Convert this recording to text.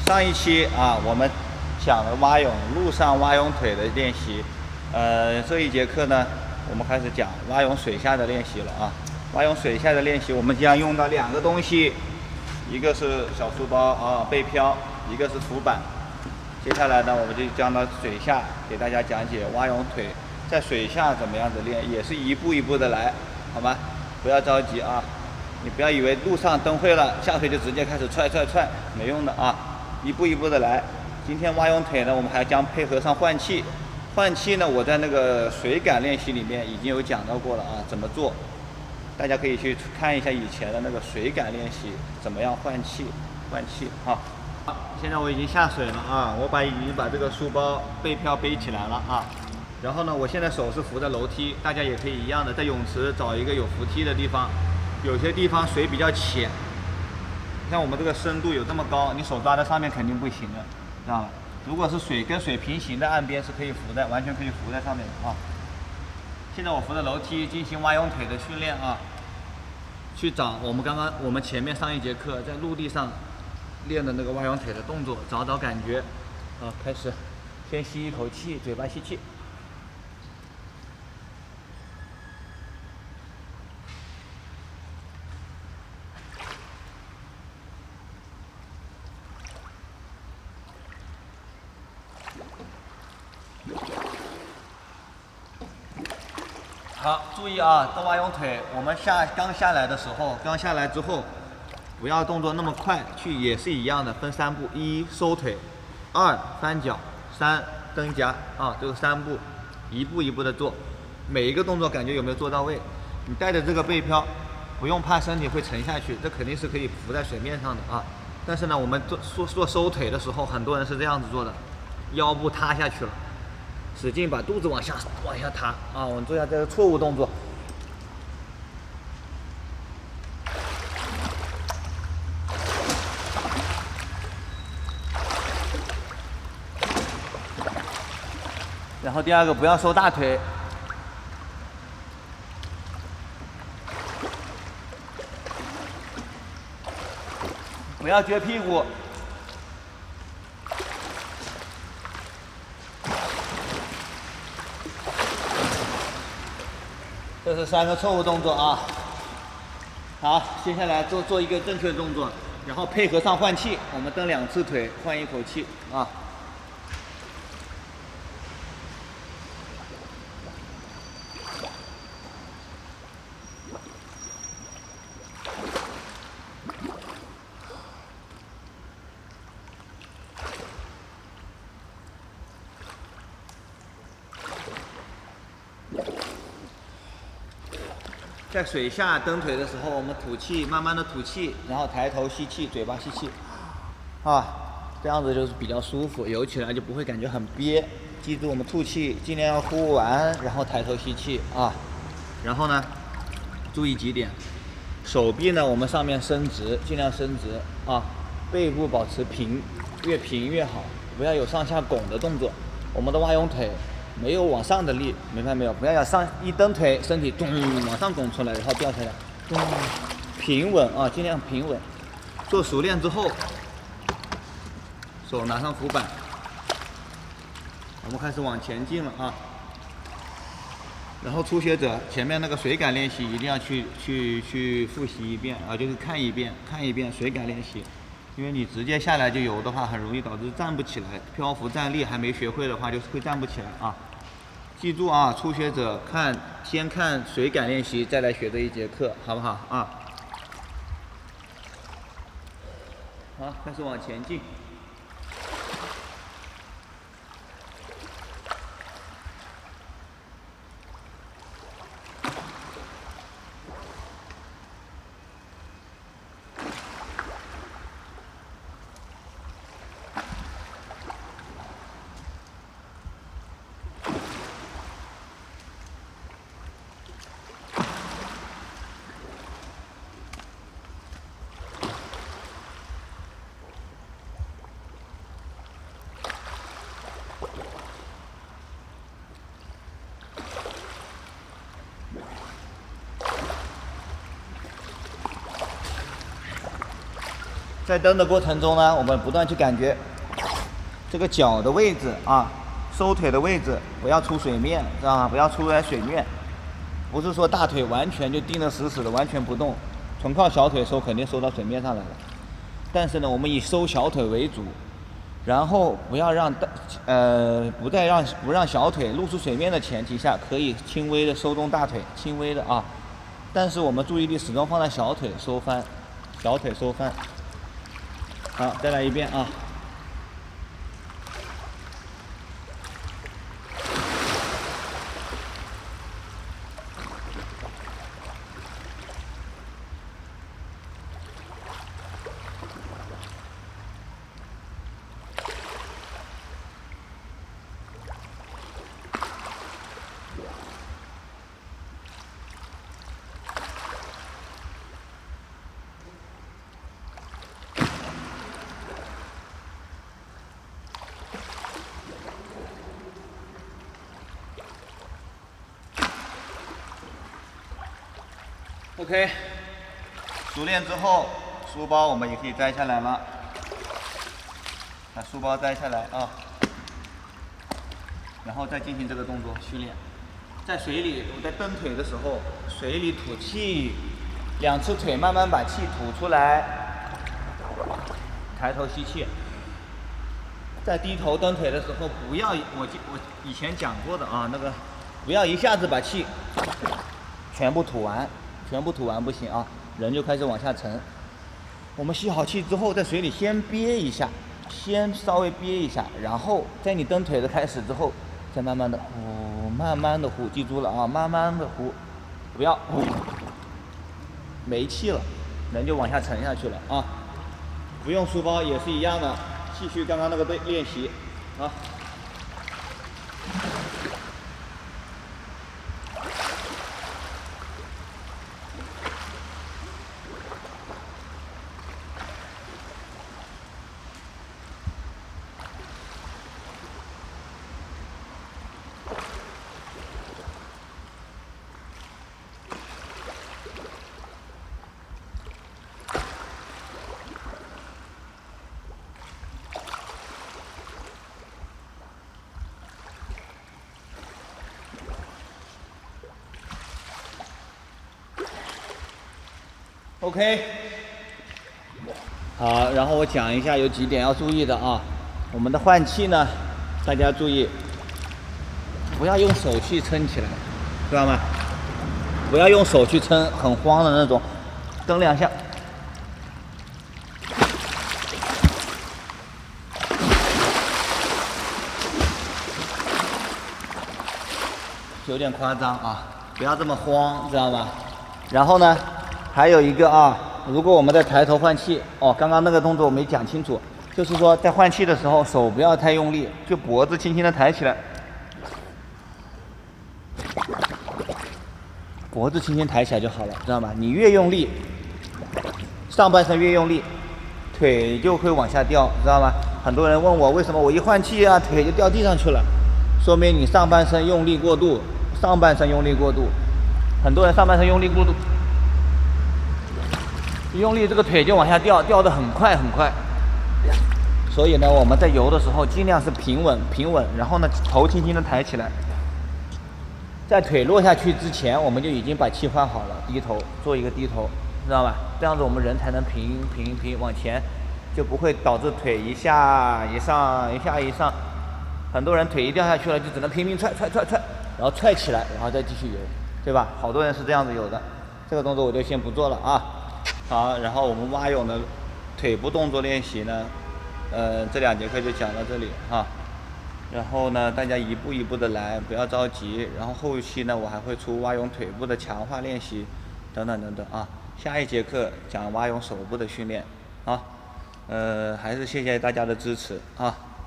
上一期啊，我们讲了蛙泳陆上蛙泳腿的练习，这一节课呢，我们开始讲蛙泳水下的练习了啊。蛙泳水下的练习，我们将用到两个东西，一个是小书包啊背漂，一个是浮板。接下来呢，我们就将到水下给大家讲解蛙泳腿在水下怎么样子练，也是一步一步的来，好吗？不要着急啊。你不要以为路上蹬会了，下腿就直接开始踹，没用的啊！一步一步的来。今天蛙泳腿呢，我们还将配合上换气。换气呢，我在那个水感练习里面已经有讲到过了啊，怎么做？大家可以去看一下以前的那个水感练习，怎么样换气啊！现在我已经下水了啊，我已经把这个书包背漂背起来了啊。然后呢，我现在手是扶着楼梯，大家也可以一样的，在泳池找一个有扶梯的地方。有些地方水比较浅，像我们这个深度有这么高，你手抓在上面肯定不行的，知道吧？如果是水跟水平行的岸边是可以浮在，完全可以浮在上面的啊。现在我扶着楼梯进行蛙泳腿的训练啊，去找我们前面上一节课在陆地上练的那个蛙泳腿的动作，找感觉啊。开始，先吸一口气，嘴巴吸气。好，注意啊，蹬蛙泳腿，我们刚下来的时候，刚下来之后，不要动作那么快，也是一样的，分3步：一收腿，2翻脚，3蹬夹啊，这个3步，一步一步的做，每一个动作感觉有没有做到位？你带着这个背漂，不用怕身体会沉下去，这肯定是可以浮在水面上的啊。但是呢，我们做收腿的时候，很多人是这样子做的，腰部塌下去了。使劲把肚子往下塌啊！我们做一下这个错误动作。然后第二个，不要收大腿，不要撅屁股。这是3个错误动作啊！好，接下来做一个正确动作，然后配合上换气，我们蹬2次腿，换1口气啊。在水下蹬腿的时候，我们吐气，慢慢的吐气，然后抬头吸气，嘴巴吸气，啊，这样子就是比较舒服，游起来就不会感觉很憋。记住，我们吐气尽量要呼完，然后抬头吸气啊。然后呢，注意几点，手臂呢我们上面伸直，尽量伸直啊，背部保持平，越平越好，不要有上下拱的动作。我们的蛙泳腿没有往上的力，明白没有？不要一蹬腿，身体咚往上拱出来，然后掉下来，咚，平稳啊，尽量平稳。做熟练之后，手拿上浮板，我们开始往前进了啊。然后初学者前面那个水感练习一定要去复习一遍啊，就是看一遍水感练习。因为你直接下来就游的话，很容易导致站不起来，漂浮站立还没学会的话，就会站不起来啊。记住啊，初学者先看水感练习，再来学这一节课，好不好啊？好，开始往前进。在蹬的过程中呢，我们不断去感觉这个脚的位置啊，收腿的位置不要出水面，知道吗？不要出来水面。不是说大腿完全就钉得死死的，完全不动，纯靠小腿收肯定收到水面上来了。但是呢，我们以收小腿为主，然后不让小腿露出水面的前提下，可以轻微的收动大腿，轻微的啊。但是我们注意力始终放在小腿收翻，小腿收翻。好，再来一遍啊。OK， 熟练之后，书包我们也可以摘下来了。把书包摘下来啊，然后再进行这个动作训练。在水里，我在蹬腿的时候，水里吐气，2次腿慢慢把气吐出来，抬头吸气。在低头蹬腿的时候，不要我以前讲过的啊，那个不要一下子把气全部吐完。全部吐完不行啊，人就开始往下沉。我们吸好气之后，在水里先憋一下，先稍微憋一下，然后在你蹬腿的开始之后，再慢慢的呼，慢慢的呼，记住了啊，慢慢的呼，不要呼，没气了，人就往下沉下去了啊。不用书包也是一样的，继续刚刚那个练习啊。OK， 好，然后我讲一下有几点要注意的啊。我们的换气呢，大家注意，不要用手去撑起来，知道吗？不要用手去撑，很慌的那种，蹬2下。有点夸张啊，不要这么慌，知道吗？然后呢？还有一个啊，如果我们在抬头换气，哦，刚刚那个动作我没讲清楚，就是说在换气的时候，手不要太用力，就脖子轻轻的抬起来，脖子轻轻抬起来就好了，知道吗？你越用力，上半身越用力，腿就会往下掉，知道吗？很多人问我为什么我一换气啊，腿就掉地上去了，说明你上半身用力过度，上半身用力过度，很多人上半身用力过度。用力这个腿就往下掉，掉得很快很快。所以呢，我们在游的时候尽量是平稳，然后呢头轻轻的抬起来。在腿落下去之前，我们就已经把气换好了，低头做一个低头，知道吧？这样子我们人才能平往前，就不会导致腿一下一上，一下一上。很多人腿一掉下去了，就只能拼命踹，然后踹起来，然后再继续游，对吧？好多人是这样子游的。这个动作我就先不做了啊。好，然后我们蛙泳的腿部动作练习呢，这2节课就讲到这里哈。然后呢，大家一步一步的来，不要着急。然后后期呢，我还会出蛙泳腿部的强化练习，等等啊。下一节课讲蛙泳手部的训练啊。还是谢谢大家的支持啊。